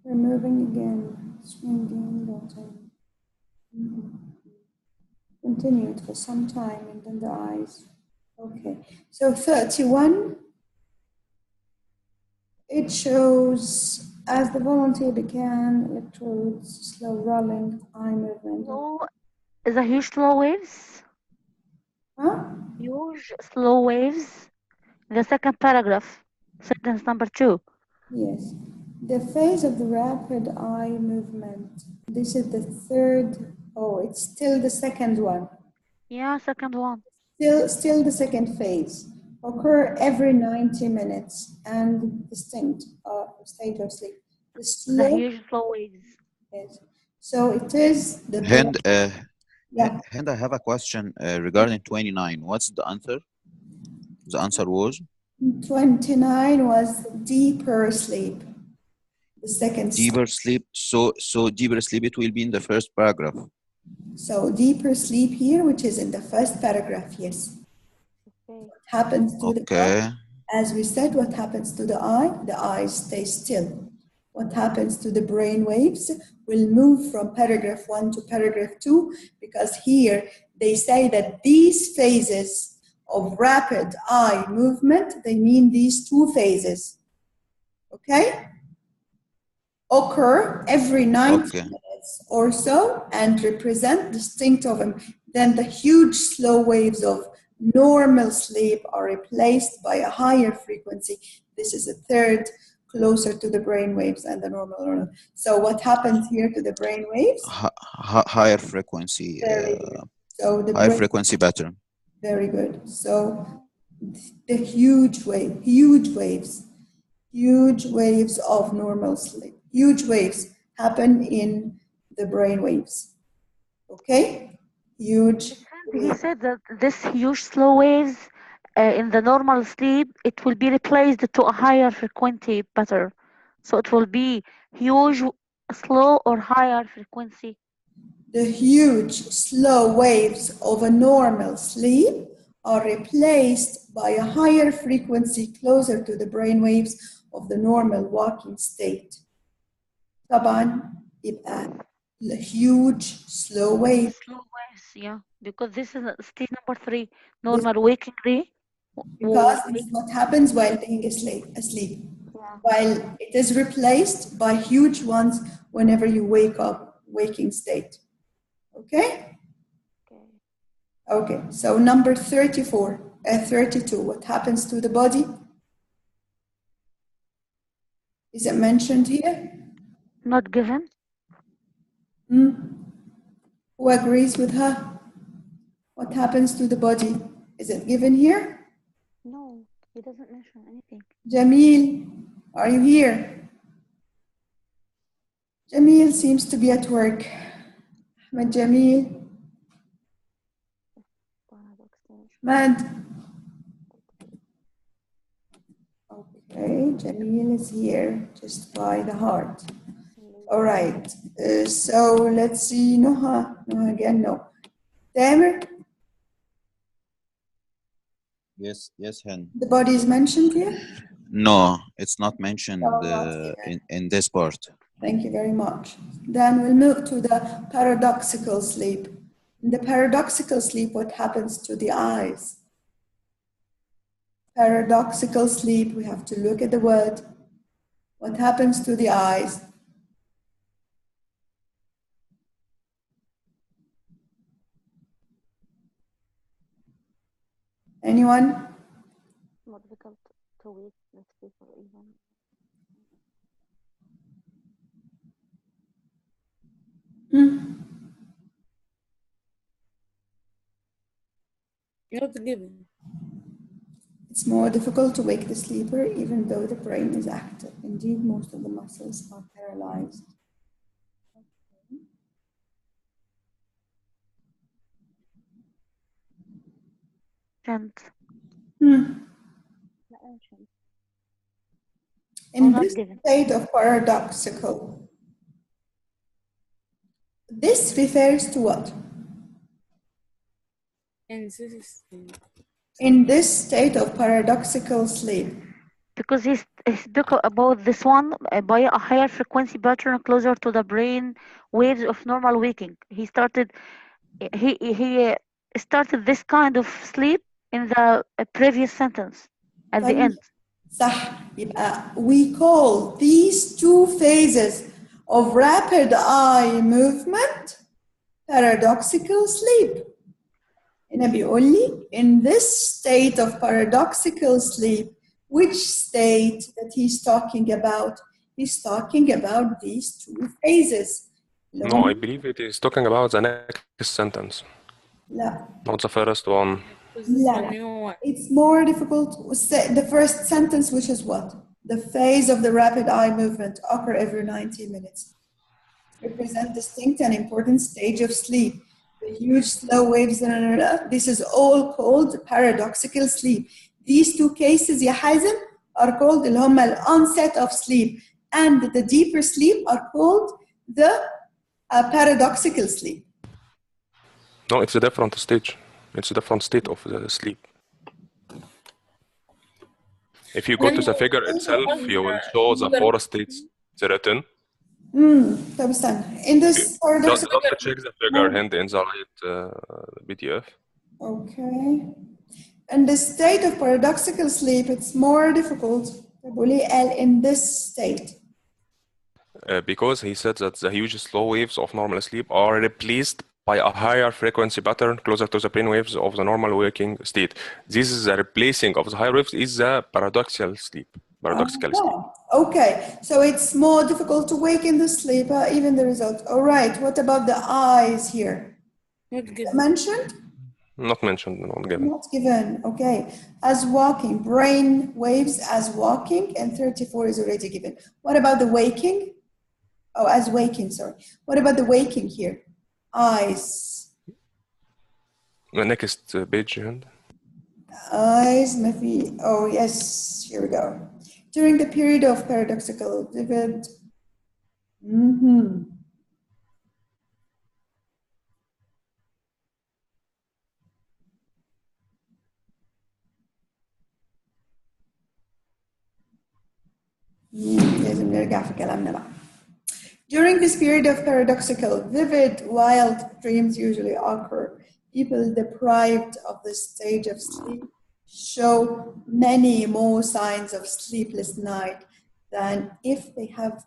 We're moving again, swinging, darting. Continue it for some time and then the eyes. Okay, so 31. It shows as the volunteer began, electrodes, slow rolling, eye movement. Slow is a huge slow waves. Huh? Huge slow waves. The second paragraph, sentence number 2. Yes. The phase of the rapid eye movement. This is the third. Oh, it's still the second one. Yeah, second one. Still the second phase. Occur every 90 minutes and distinct state of sleep. The huge slow waves. Yes. So it is the Hind, yeah. Hind, I have a question regarding 29. What's the answer? The answer was? 29 was deeper sleep. The second deeper sleep. So deeper sleep, it will be in the first paragraph. So deeper sleep here, which is in the first paragraph, yes. Okay. What happens to the Okay. eye? As we said, what happens to the eye? The eye stays still. What happens to the brain waves will move from paragraph 1 to paragraph 2, because here they say that these phases of rapid eye movement, they mean these two phases, okay? Occur every 90 minutes or so and represent distinct of them. Then the huge slow waves of normal sleep are replaced by a higher frequency. This is a third, closer to the brain waves and the normal. So what happens here to the brain waves? Higher frequency. Very good. So the high frequency pattern. Very good. So the huge waves of normal sleep, huge waves happen in the brain waves. Okay? Huge. He said that this huge slow waves in the normal sleep, it will be replaced to a higher frequency pattern. So it will be huge, slow, or higher frequency. The huge slow waves of a normal sleep are replaced by a higher frequency closer to the brain waves of the normal walking state. طبعا يبقى the huge slow wave. Slow waves, yeah, because this is state number 3, normal waking day. Because this is what happens while being asleep. Yeah. While it is replaced by huge ones whenever you wake up, waking state. Okay? Okay, so number 32, what happens to the body? Is it mentioned here? Not given. Who agrees with her? What happens to the body? Is it given here? No, he doesn't mention anything. Jamil, are you here? Jamil seems to be at work. Ahmed Jamil. Mad. Okay, Jamil is here, just by the heart. All right, so let's see, Noha again, no. Tamer? Yes, Hen. The body is mentioned here? No, it's not mentioned in this part. Thank you very much. Then we'll move to the paradoxical sleep. In the paradoxical sleep, what happens to the eyes? Paradoxical sleep, we have to look at the word. What happens to the eyes? Anyone? More difficult to wake the sleeper even. Not given. It's more difficult to wake the sleeper even though the brain is active. Indeed, most of the muscles are paralyzed. In this state of paradoxical, this refers to what? In this state of paradoxical sleep. Because he spoke about this one by a higher frequency pattern closer to the brain waves of normal waking. He started this kind of sleep in the previous sentence at the end. صح. We call these two phases of rapid eye movement paradoxical sleep. هنا بيقول لي in this state of paradoxical sleep, which state that he's talking about? He's talking about these two phases. No, I believe it is talking about the next sentence. لا. Not the first one. لا. It's more difficult. The first sentence, which is what? The phase of the rapid eye movement occur every 90 minutes. Represent distinct and important stage of sleep. The huge slow waves, this is all called paradoxical sleep. These two cases, يا حازم, are called اللي هم onset of sleep, and the deeper sleep are called the paradoxical sleep. No, it's a different stage. It's a different state of the sleep. If you go to the figure itself, you will show the four states written. طب استنى. In this paradoxical. Just check the figure hand in the right PDF. Okay. In the state of paradoxical sleep, it's more difficult. طب وليه قال in this state? Because he said that the huge slow waves of normal sleep are replaced by a higher frequency pattern closer to the brain waves of the normal waking state. This is the replacing of the higher waves is the paradoxical sleep. Paradoxical sleep. Okay, so it's more difficult to wake in the sleep, even the result. All right, what about the eyes here? Mentioned? Not mentioned, not given. Not given, okay. As walking, brain waves as walking, and 34 is already given. What about the waking? Oh, as waking, sorry. What about the waking here? Eyes. The next page. Eyes, oh yes, here we go. During the period of paradoxical vivid. لازم نرجع في كلامنا بقى. During this period of paradoxical, vivid, wild dreams usually occur. People deprived of this stage of sleep show many more signs of sleepless night than if they have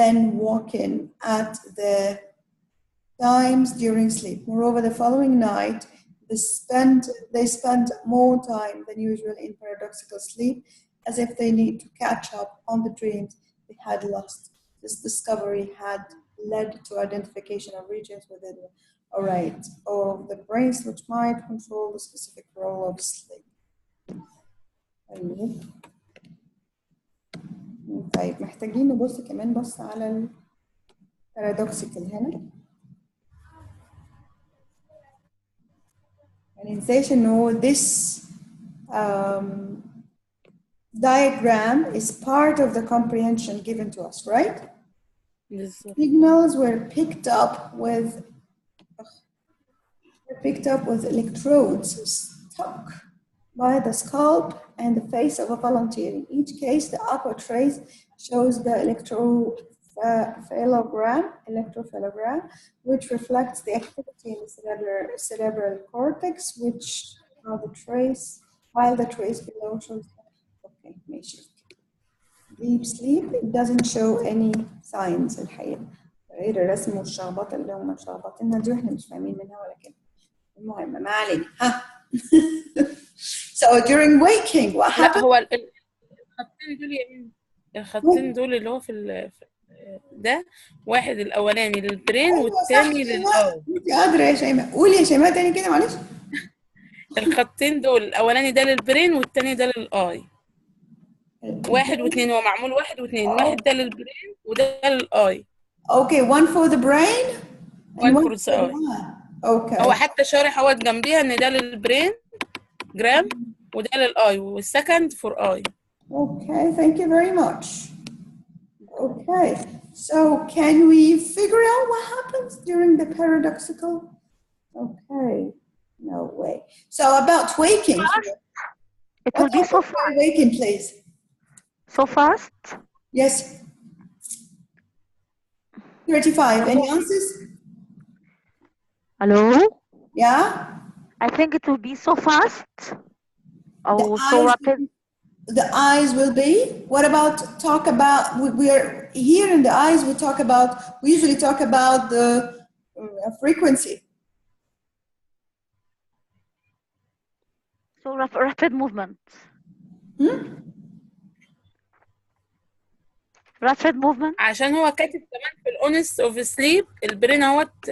been walking at the times during sleep. Moreover, the following night, they spend more time than usual in paradoxical sleep, as if they need to catch up on the dreams they had lost. This discovery had led to identification of regions within of the brains which might control the specific role of sleep. طيب محتاجين نبص كمان بص على paradoxical هنا. ما ننساش إنه this diagram is part of the comprehension given to us, right? Yes. Signals were picked up with electrodes stuck by the scalp and the face of a volunteer. In each case, the upper trace shows the electrophelogram, which reflects the activity in the cerebral cortex, while the trace below shows. Okay, ماشي. Deep sleep, it doesn't show any signs الحقيقة غير الرسم والشخبطة اللي هم شخبطينها دي واحنا مش فاهمين منها ولا كده. المهم ما علينا. So during waking what happened? هو الخطين دول اللي هو في ده واحد الأولاني للبرين والتاني للآي. انت قادرة يا شيماء. قولي يا شيماء تاني كده معلش. الخطين دول الأولاني ده للبرين والتاني ده للآي. واحد واثنين هو معمول واحد واثنين. واحد ده للبرين وده للآي. Okay, one for the brain and one for the eye. Okay. هو حتى شارح اهوت جنبيها ان ده للبرين جرام وده للآي والسكند فور آي. Okay, thank you very much. Okay, so can we figure out what happens during the paradoxical? Okay, no way. So about waking. It will be so fast. Waking, please. So fast? Yes. 35. Any answers? Hello? Yeah? I think it will be so fast. Oh, so rapid. The eyes will be? What about we are here in the eyes, we usually talk about the frequency. So rapid movement. Rapid movement. عشان هو كاتب كمان في الأونست اوف سليب البرين اهوت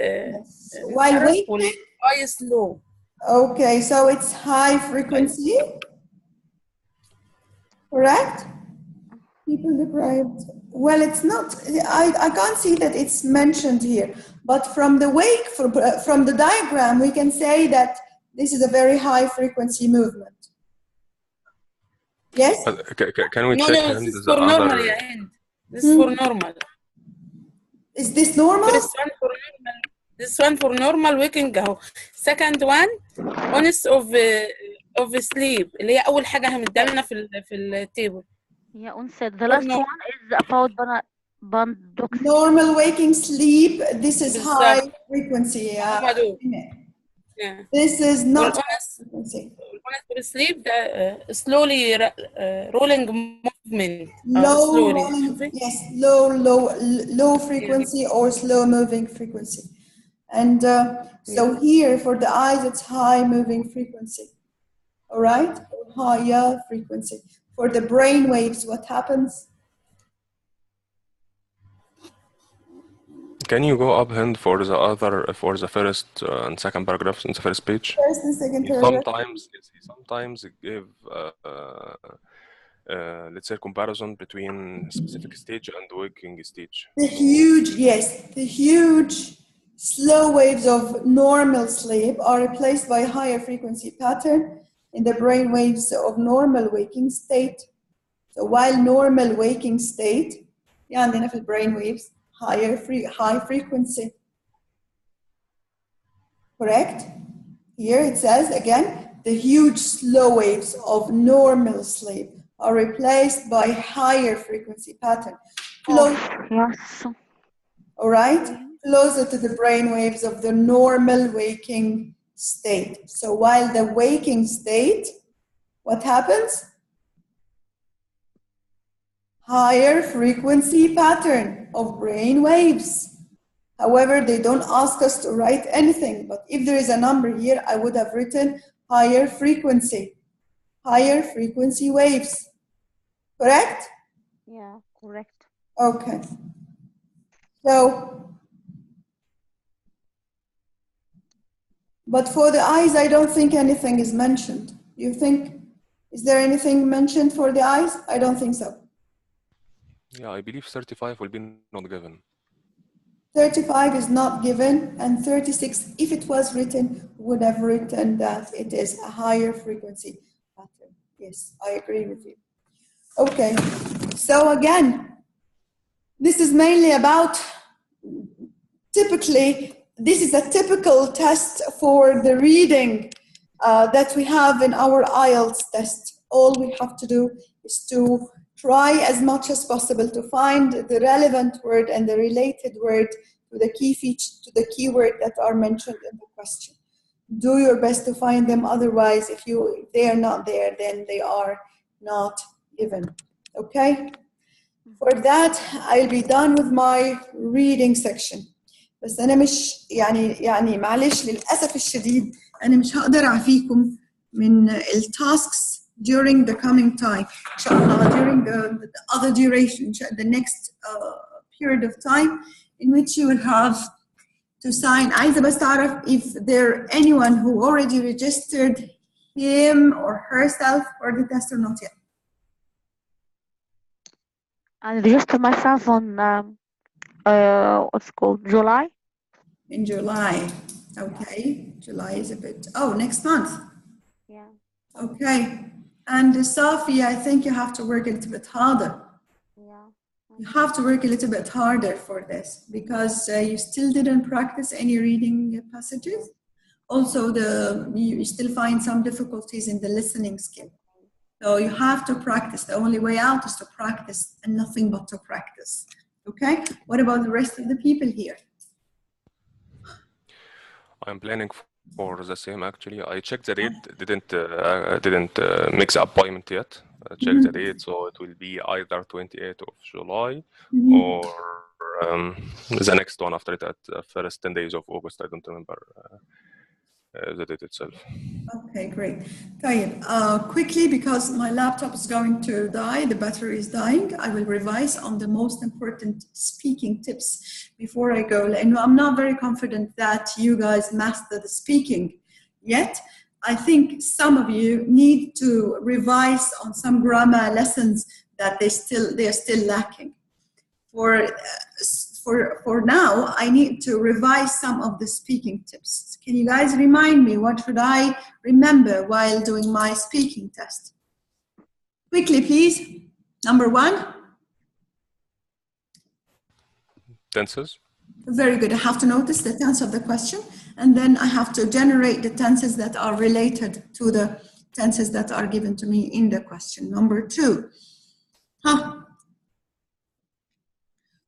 while waking eye slow. Okay, so it's high frequency. Correct? People deprived. Well, it's not. I can't see that it's mentioned here. But from the diagram, we can say that this is a very high frequency movement. Yes? Can we check this is for normal, This is for normal. Is this normal? This one for normal waking. Second one, honest of of sleep اللي هي أول حاجة هنديها لنا في التيبل. Yeah, said the last one is about bandoxy. Normal waking sleep. This is high بالظبط. frequency. هما دول. This is not frequency. والhonest sleep ده slowly rolling movement. Low slowly. rolling, yes, low frequency or slow moving frequency. And so here for the eyes, it's high moving frequency. All right, higher frequency. For the brain waves, what happens? Can you go up hand for the first and second paragraphs in the first page? First and second paragraph. Sometimes give let's say comparison between specific stage and waking stage. The huge slow waves of normal sleep are replaced by higher frequency pattern in the brain waves of normal waking state. So while normal waking state, عندنا في brain waves high frequency. Correct? Here it says again, the huge slow waves of normal sleep are replaced by higher frequency pattern. Yes. All right? Closer to the brain waves of the normal waking state. So while the waking state, what happens? Higher frequency pattern of brain waves. However, they don't ask us to write anything, but if there is a number here, I would have written higher frequency waves. Correct? Yeah, correct. Okay. So, but for the eyes, I don't think anything is mentioned. You think, is there anything mentioned for the eyes? I don't think so. Yeah, I believe 35 will be not given. 35 is not given, and 36, if it was written, would have written that it is a higher frequency pattern. Yes, I agree with you. Okay, so again, this is mainly about, this is a typical test for the reading that we have in our IELTS test. All we have to do is to try as much as possible to find the relevant word and the related word to the key feature, to the keyword that are mentioned in the question. Do your best to find them. Otherwise, if they are not there, then they are not given. Okay? For that, I'll be done with my reading section. بس أنا مش يعني معلش للأسف الشديد أنا مش هقدر أعفيكم من الtasks during the coming time. Inshallah, during the other duration, the next period of time in which you will have to sign. عايزة بس تعرف if there anyone who already registered him or herself for the test or not yet. I registered myself on what's called July. In July, okay. July is a bit. Oh, next month. Yeah. Okay. And Safi, I think you have to work a little bit harder. Yeah. You have to work a little bit harder for this because you still didn't practice any reading passages. Also, you still find some difficulties in the listening skill. So you have to practice. The only way out is to practice and nothing but to practice. Okay? What about the rest of the people here? I'm planning for the same actually. I checked the date, didn't make the appointment yet. I checked the date, so it will be either 28th of July or the next one after it at the first 10 days of August. I don't remember the date itself. Okay, great. Quickly, because my laptop is going to die, the battery is dying, I will revise on the most important speaking tips before I go. And I'm not very confident that you guys master the speaking yet. I think some of you need to revise on some grammar lessons that they are still lacking. For now, I need to revise some of the speaking tips. Can you guys remind me what should I remember while doing my speaking test? Quickly, please. Number 1. Tenses. Very good. I have to notice the tense of the question, and then I have to generate the tenses that are related to tenses that are given to me in the question. Number 2.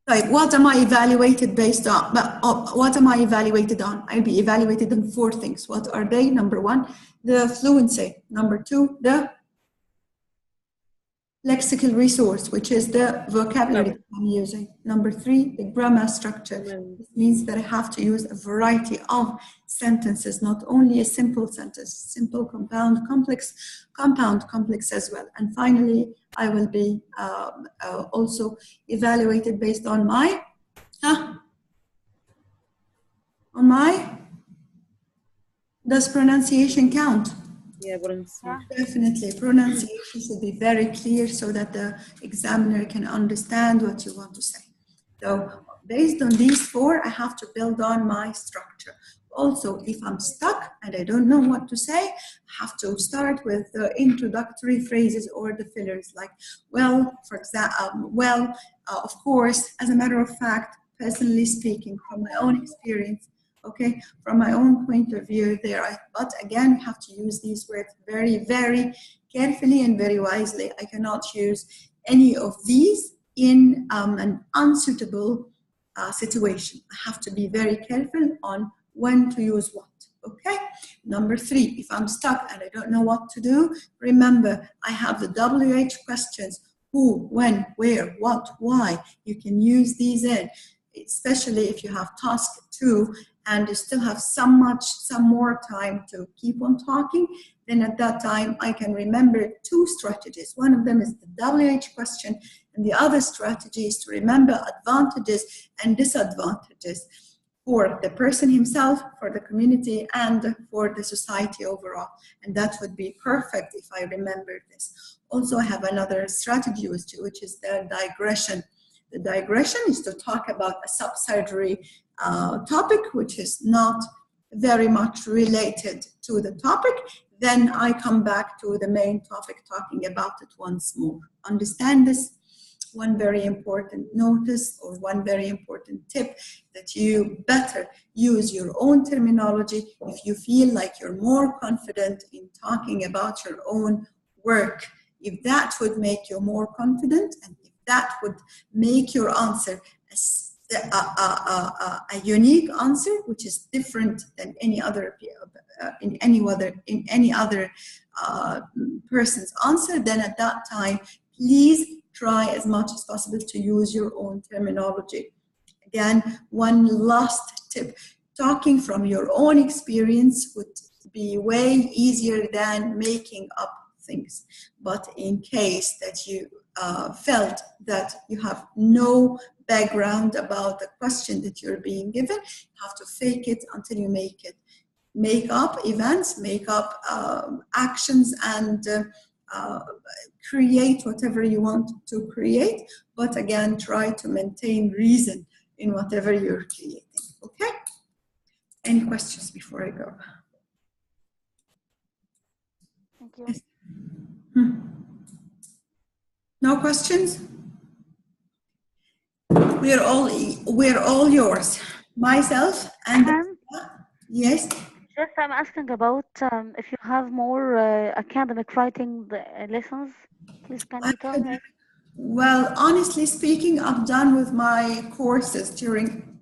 Right, what am I evaluated based on? What am I evaluated on? I'll be evaluated on 4 things. What are they? Number 1, the fluency. Number 2, the lexical resource, which is the vocabulary that I'm using. Number 3, the grammar structure. This means that I have to use a variety of sentences, not only a simple sentence, simple, compound, complex as well. And finally, I will be also evaluated based on my, does pronunciation count? Yeah, pronunciation. Definitely, pronunciation should be very clear so that the examiner can understand what you want to say. So based on these 4, I have to build on my structure. Also, if I'm stuck and I don't know what to say, I have to start with the introductory phrases or the fillers, like, well, for example, of course, as a matter of fact, personally speaking, from my own experience, okay, from my own point of view there. But again, we have to use these words very, very carefully and very wisely. I cannot use any of these in an unsuitable situation. I have to be very careful on when to use what, okay? Number 3, if I'm stuck and I don't know what to do, remember, I have the WH questions: who, when, where, what, why. You can use these in, especially if you have task 2 and you still have some more time to keep on talking, then at that time I can remember 2 strategies. One of them is the WH question, and the other strategy is to remember advantages and disadvantages for the person himself, for the community, and for the society overall. And that would be perfect if I remember this. Also, I have another strategy, which is the digression. The digression is to talk about a subsidiary topic, which is not very much related to the topic. Then I come back to the main topic, talking about it once more. Understand this? One very important notice or one very important tip, that you better use your own terminology if you feel like you're more confident in talking about your own work. If that would make you more confident, and if that would make your answer a unique answer, which is different than any other in any other person's answer, then at that time, please try as much as possible to use your own terminology. Again, one last tip: talking from your own experience would be way easier than making up things. But in case that you felt that you have no background about the question that you're being given, you have to fake it until you make it. Make up events, make up actions, and create whatever you want to create. But again, try to maintain reason in whatever you're creating. Okay? Any questions before I go? Thank you. Yes. No questions? We're all yours. Myself and yes. Just I'm asking about if you have more academic writing lessons, please can you tell me? Well, honestly speaking, I'm done with my courses during